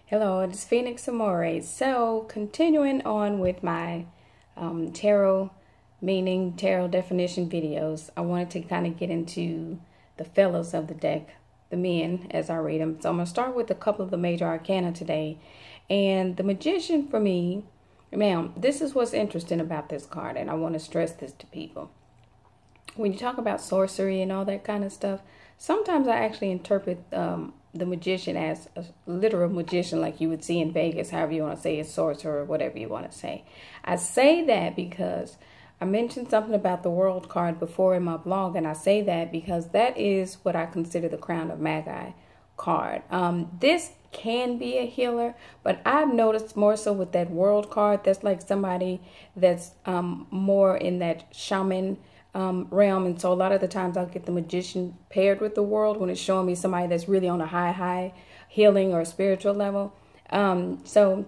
Hello, it's Phoenix Amore. So, continuing on with my tarot meaning, tarot definition videos, I wanted to kind of get into the fellows of the deck, the men, as I read them. So, I'm going to start with a couple of the major arcana today. And the Magician for me, now, this is what's interesting about this card, and I want to stress this to people. When you talk about sorcery and all that kind of stuff, sometimes I actually interpret the magician as a literal magician like you would see in Vegas, however you want to say it, sorcerer, or whatever you want to say. I say that because I mentioned something about the World card before in my blog, and I say that because that is what I consider the Crown of Magi card. This can be a healer, but I've noticed more so with that World card, that's like somebody that's more in that shaman realm. And so a lot of the times I'll get the Magician paired with the World when it's showing me somebody that's really on a high healing or spiritual level. So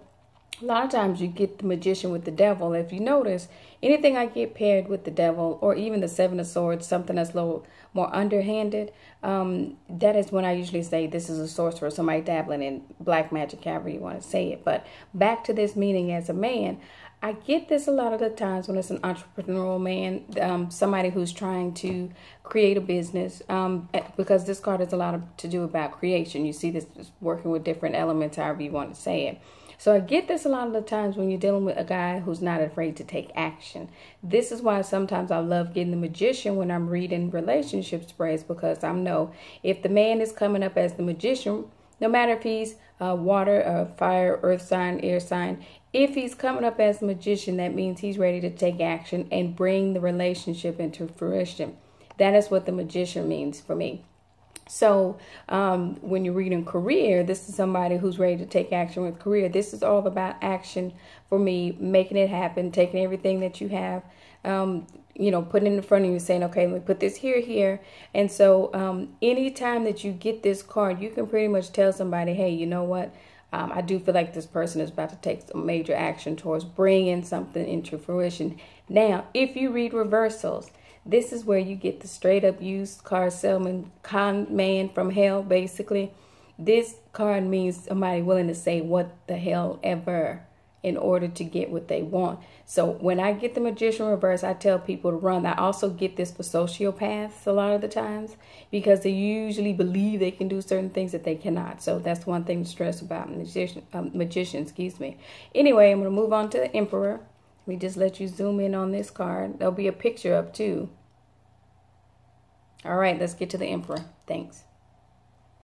a lot of times you get the Magician with the Devil. If you notice, anything I get paired with the Devil, or even the Seven of Swords, something that's a little more underhanded, that is when I usually say this is a sorcerer, somebody dabbling in black magic, however you want to say it. But back to this meaning as a man, I get this a lot of the times when it's an entrepreneurial man, somebody who's trying to create a business, because this card has a lot to do about creation. You see this working with different elements, however you want to say it. So I get this a lot of the times when you're dealing with a guy who's not afraid to take action. This is why sometimes I love getting the Magician when I'm reading relationship spreads, because I know if the man is coming up as the Magician, no matter if he's water, fire, earth sign, air sign, if he's coming up as a magician, that means he's ready to take action and bring the relationship into fruition. That is what the Magician means for me. So when you're reading career, this is somebody who's ready to take action with career. This is all about action for me, making it happen, taking everything that you have, putting it in front of you, saying, okay, let me put this here. And so anytime that you get this card, you can pretty much tell somebody, hey, you know what? I do feel like this person is about to take some major action towards bringing something into fruition. Now, if you read reversals, this is where you get the straight up used car salesman, con man from hell, basically. This card means somebody willing to say what the hell ever in order to get what they want. So when I get the Magician reverse, I tell people to run. I also get this for sociopaths a lot of the times, because they usually believe they can do certain things that they cannot. So that's one thing to stress about magician, excuse me. Anyway, I'm going to move on to the Emperor. Let me just let you zoom in on this card. There'll be a picture up too. All right, let's get to the Emperor. Thanks.